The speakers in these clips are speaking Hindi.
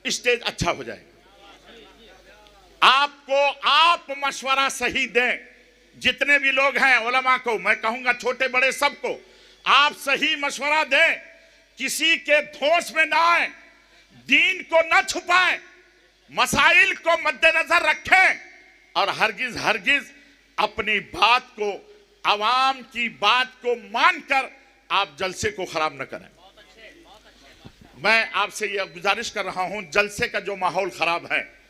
स्टेज अच्छा हो जाएगा। आपको आप मशवरा सही दें, जितने भी लोग हैं उलमा को मैं कहूंगा, छोटे बड़े सबको आप सही मशवरा दें, किसी के धोस में ना आए, दीन को न छुपाएं, मसाइल को मद्देनजर रखें और हरगिज हरगिज अपनी बात को, आवाम की बात को मानकर आप जलसे को खराब न करें। मैं आपसे यह गुजारिश कर रहा हूं, जलसे का जो माहौल खराब है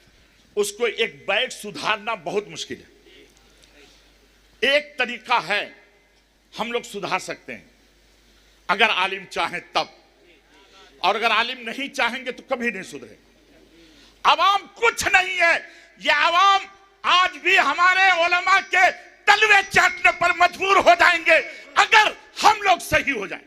उसको एक बैठ सुधारना बहुत मुश्किल है। एक तरीका है, हम लोग सुधार सकते हैं अगर आलिम चाहें तब, और अगर आलिम नहीं चाहेंगे तो कभी नहीं सुधरे। अवाम कुछ नहीं है, ये अवाम आज भी हमारे उलमा के तलवे चाटने पर मजबूर हो जाएंगे अगर हम लोग सही हो जाएं,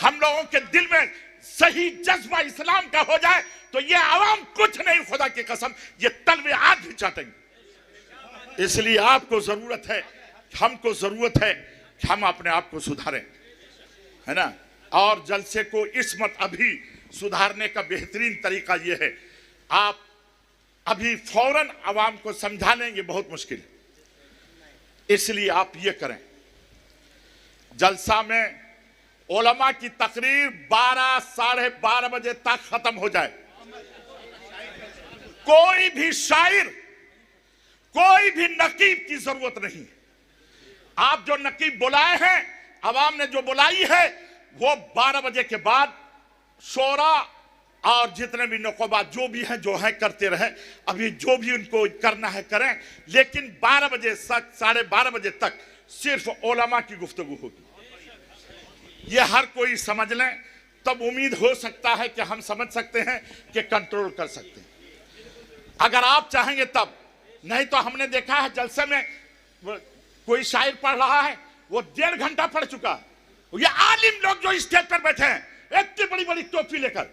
हम लोगों के दिल में सही जज्बा इस्लाम का हो जाए तो ये अवाम कुछ नहीं, खुदा की कसम ये तलवे आज भी चाटेंगे। इसलिए आपको जरूरत है, हमको जरूरत है कि हम अपने आप को सुधारें, है ना। और जलसे को इस मत अभी सुधारने का बेहतरीन तरीका यह है, आप अभी फौरन अवाम को समझा लें, ये बहुत मुश्किल है। इसलिए आप ये करें, जलसा में उलमा की तकरीर 12 साढ़े 12 बजे तक खत्म हो जाए। कोई भी शायर, कोई भी नकीब की जरूरत नहीं। आप जो नकीब बुलाए हैं, अवाम ने जो बुलाई है, वो 12 बजे के बाद शोरा और जितने भी नुकबा जो भी हैं जो है करते रहे, अभी जो भी उनको करना है करें, लेकिन 12 बजे तक, साढ़े 12 बजे तक सिर्फ उलमा की गुफ्तगू होगी। ये हर कोई समझ लें, तब उम्मीद हो सकता है कि हम समझ सकते हैं कि कंट्रोल कर सकते हैं, अगर आप चाहेंगे तब। नहीं तो हमने देखा है जलसे में कोई शायर पढ़ रहा है, वो 1.5 घंटा पढ़ चुका है। ये आलिम लोग जो स्टेज पर बैठे हैं इतनी बड़ी बड़ी टोपी लेकर,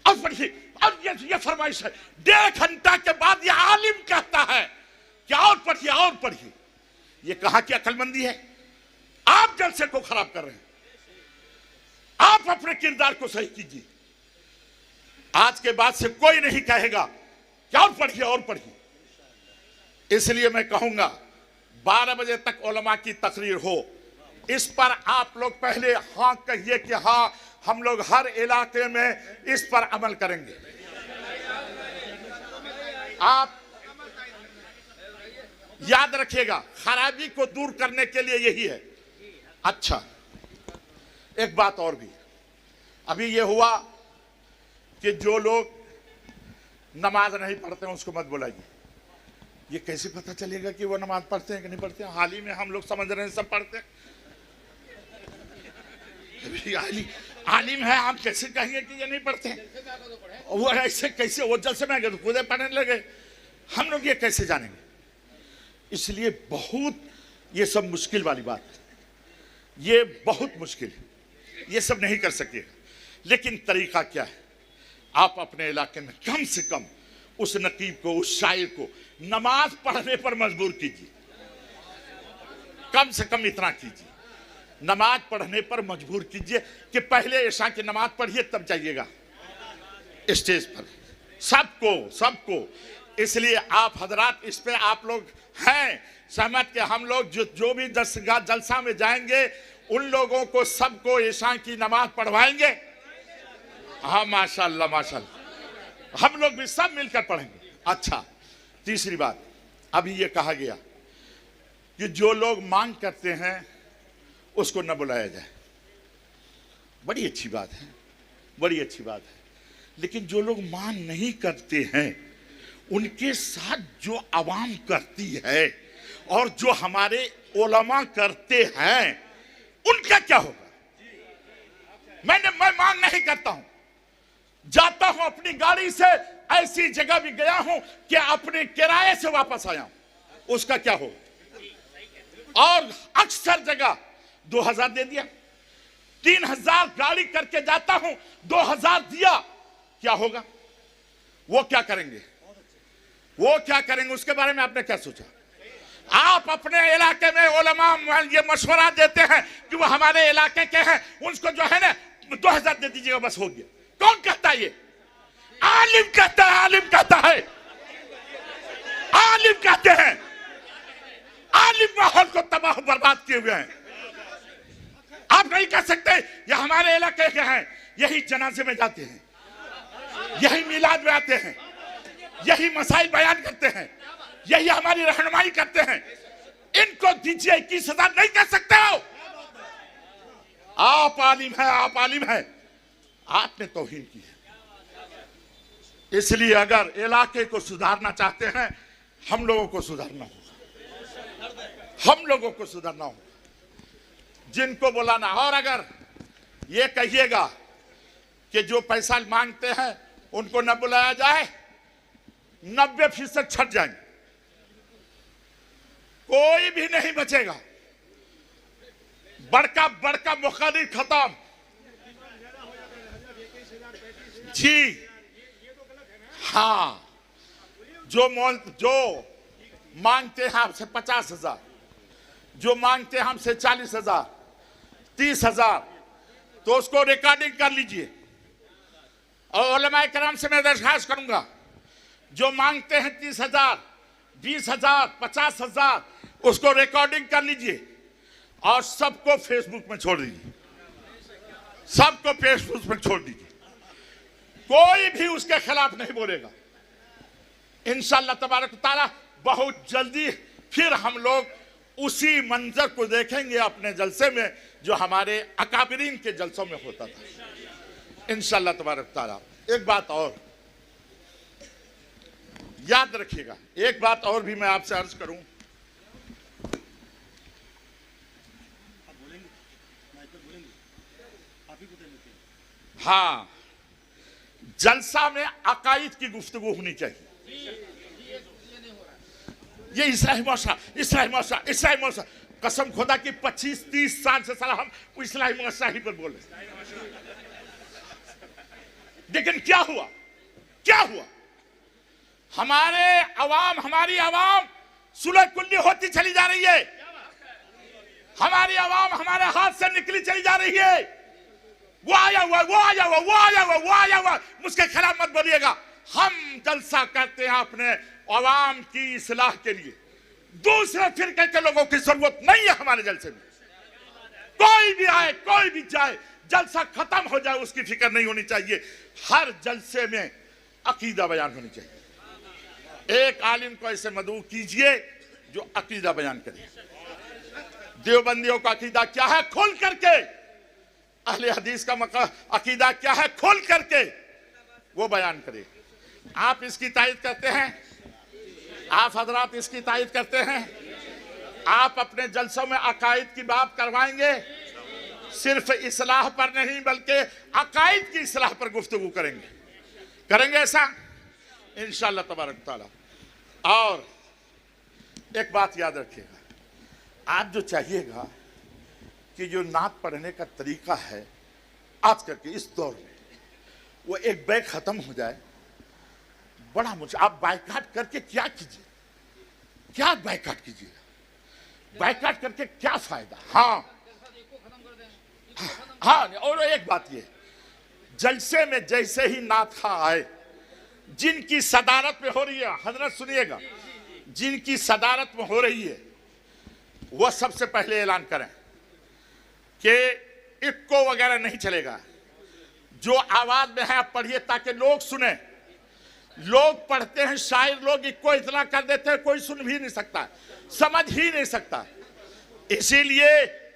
और पढ़िए, और ये फरमाइश है, 1.5 घंटा के बाद ये आलिम कहता है कि और पढ़िए और पढ़िए। ये कहां की अक्लमंदी है? आप जलसे को खराब कर रहे हैं। आप अपने किरदार को सही कीजिए। आज के बाद से कोई नहीं कहेगा कि और पढ़िए और पढ़िए। इसलिए मैं कहूंगा 12 बजे तक उलमा की तकरीर हो, इस पर आप लोग पहले हाँ कहिए कि हाँ हम लोग हर इलाके में इस पर अमल करेंगे। आप याद रखिएगा, खराबी को दूर करने के लिए यही है। अच्छा, एक बात और भी, अभी ये हुआ कि जो लोग नमाज नहीं पढ़ते हैं उसको मत बुलाइए। ये कैसे पता चलेगा कि वो नमाज पढ़ते हैं कि नहीं पढ़ते हैं? हाल ही में हम लोग समझ रहे हैं सब पढ़ते हैं। आलिम है, आप कैसे कहेंगे कि ये नहीं पढ़ते हैं? वो ऐसे कैसे, वो जलसे में गए तो खुदे पढ़ने लगे, हम लोग ये कैसे जानेंगे? इसलिए बहुत ये सब मुश्किल वाली बात है, ये बहुत मुश्किल है, ये सब नहीं कर सके। लेकिन तरीका क्या है? आप अपने इलाके में कम से कम उस नकीब को, उस शायर को नमाज पढ़ने पर मजबूर कीजिए। कम से कम इतना कीजिए, नमाज पढ़ने पर मजबूर कीजिए कि पहले इशा की नमाज पढ़िए तब जाइएगा स्टेज पर, सबको। इसलिए आप हजरात इस पे आप लोग हैं सहमत कि हम लोग जो भी जलसा में जाएंगे उन लोगों को सबको इशा की नमाज पढ़वाएंगे। हाँ माशाल्लाह माशाल्लाह, हम लोग भी सब मिलकर पढ़ेंगे। अच्छा, तीसरी बात, अभी ये कहा गया कि जो लोग मांग करते हैं उसको न बुलाया जाए। बड़ी अच्छी बात है, बड़ी अच्छी बात है। लेकिन जो लोग मांग नहीं करते हैं उनके साथ जो आवाम करती है और जो हमारे उलमा करते हैं उनका क्या होगा? मैं मांग नहीं करता हूं, जाता हूं अपनी गाड़ी से, ऐसी जगह भी गया हूं कि अपने किराए से वापस आया हूं, उसका क्या होगा? और अक्सर जगह 2000 दे दिया, 3000 गाड़ी करके जाता हूं, 2000 दिया, क्या होगा? वो क्या करेंगे? वो क्या करेंगे? उसके बारे में आपने क्या सोचा? आप अपने इलाके में उलमा ये मशवरा देते हैं कि वो हमारे इलाके के हैं, उसको जो है ना 2000 दे दीजिएगा बस हो गया। कौन कहता है ये? आलिम कहता है, आलिम कहता है, आलिम कहते हैं। आलिम माहौल को तबाह बर्बाद किए हुए हैं। आप नहीं कह सकते ये हमारे इलाके के हैं, यही जनाजे में जाते हैं, यही मिलाद में आते हैं, यही मसाइल बयान करते हैं, यही हमारी रहनुमाई करते हैं, इनको दीजिए 21,000 नहीं कह सकते हो। आप आलिम है, आप आलिम है, आपने तौहीन की है। इसलिए अगर इलाके को सुधारना चाहते हैं, हम लोगों को सुधारना होगा, हम लोगों को सुधारना होगा, जिनको बुलाना। और अगर ये कहिएगा कि जो पैसा मांगते हैं उनको न बुलाया जाए, 90% छट जाएंगे, कोई भी नहीं बचेगा। बड़का बड़का मुखालिफ खत्म। जी हाँ, जो मांगते हैं आपसे 50,000, जो मांगते हैं हमसे 40,000, 30,000, तो उसको रिकॉर्डिंग कर लीजिए। और उलमाए किराम से मैं दरख्वास्त करूंगा, जो मांगते हैं 30,000, 20,000, 50,000, उसको रिकॉर्डिंग कर लीजिए और सबको फेसबुक में छोड़ दीजिए, सबको फेसबुक में छोड़ दीजिए। कोई भी उसके खिलाफ नहीं बोलेगा। इंशाअल्लाह तबारक ताला बहुत जल्दी फिर हम लोग उसी मंजर को देखेंगे अपने जलसे में जो हमारे अकाबरीन के जलसों में होता था, इंशाअल्लाह तबारक ताला। एक बात और याद रखिएगा, एक बात और भी मैं आपसे अर्ज करूं। हाँ, जलसा में अकायद की गुफ्तगू होनी चाहिए। ये इस्लाही मौसा, इस्लाही मौसा, इस्लाही मौसा, कसम खुदा की 25-30 साल से साला हम इस्लाही मौसा ही पर बोले। लेकिन क्या हुआ, क्या हुआ? हमारी आवाम सुलह कुल्ली होती चली जा रही है। हमारी आवाम हमारे हाथ से निकली चली जा रही है। वो आया हुआ, वो आया हुआ, वो आया हुआ, वो आया हुआ, मुझके खिलाफ मत बोलिएगा। हम जलसा करते हैं अपने आवाम की इस्लाह के लिए। दूसरे फिरके के लोगों की जरूरत नहीं है हमारे जलसे में। कोई भी आए, कोई भी जाए, जलसा खत्म हो जाए उसकी फिक्र नहीं होनी चाहिए। हर जलसे में अकीदा बयान होनी चाहिए। एक आलिम को ऐसे मदऊ कीजिए जो अकीदा बयान करे। देवबंदियों का अकीदा क्या है, खोल करके। अहले हदीस का अकीदा क्या है, खोल करके वो बयान करे। आप इसकी तायद करते हैं, आप हजरात इसकी तायद करते हैं। आप अपने जलसों में अकायद की बात करवाएंगे, सिर्फ इस्लाह पर नहीं बल्कि अकायद की इस्लाह पर गुफ्तगू करेंगे, करेंगे ऐसा इंशाअल्लाह तबारक ताला। और एक बात याद रखिएगा, आप जो चाहिएगा कि जो नात पढ़ने का तरीका है आज करके इस दौर में, वो एक बैग खत्म हो जाए। बड़ा मुझे आप बाइकाट करके क्या कीजिए, क्या बाइकाट कीजिएगा, बाइकाट करके क्या फायदा। हाँ हाँ, और एक बात ये, जलसे में जैसे ही नात खा आए, जिनकी सदारत में हो रही है, हजरत सुनिएगा, जिनकी सदारत में हो रही है वो सबसे पहले ऐलान करें कि इक्को वगैरह नहीं चलेगा। जो आवाज में है आप पढ़िए ताकि लोग सुने। लोग पढ़ते हैं, शायर लोग इक्को इतना कर देते हैं कोई सुन भी नहीं सकता, समझ ही नहीं सकता। इसीलिए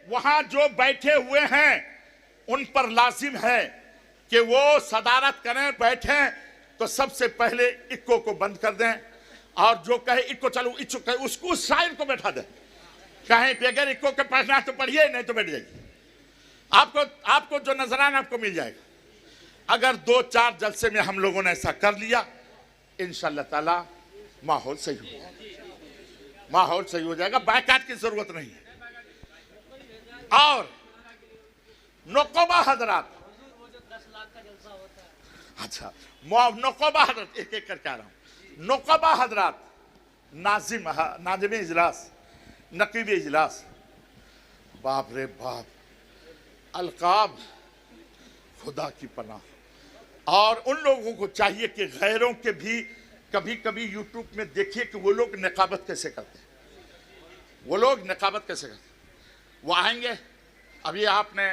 वहां जो बैठे हुए हैं उन पर लाजिम है कि वो सदारत करें, बैठें तो सबसे पहले इक्को को बंद कर दें, और जो कहे इक्को चलो इक्को कहे उसको, उस शायर को बैठा दें। कहें बगैर इक्को के पढ़ना तो पढ़िए, नहीं तो बैठ जाइए। आपको जो नजराना आपको मिल जाएगा। अगर 2-4 जलसे में हम लोगों ने ऐसा कर लिया, इंशाअल्लाह ताला माहौल सही हो जाएगा, माहौल सही हो जाएगा। बायकाट की जरूरत नहीं है। और नकोबा हजरात, अच्छा नकोबा हजरत, एक एक करके आ रहा हूं। नकोबा हजरात, नाजिम इजलास, नकीब इजलास, बाप रे बाप, अलकाब खुदा की पनाह, और उन लोगों को चाहिए कि गैरों के भी कभी कभी यूट्यूब में देखिए कि वो लोग निकाबत कैसे करते हैं, वो लोग निकाबत कैसे करते हैं। वो आएंगे, अभी आपने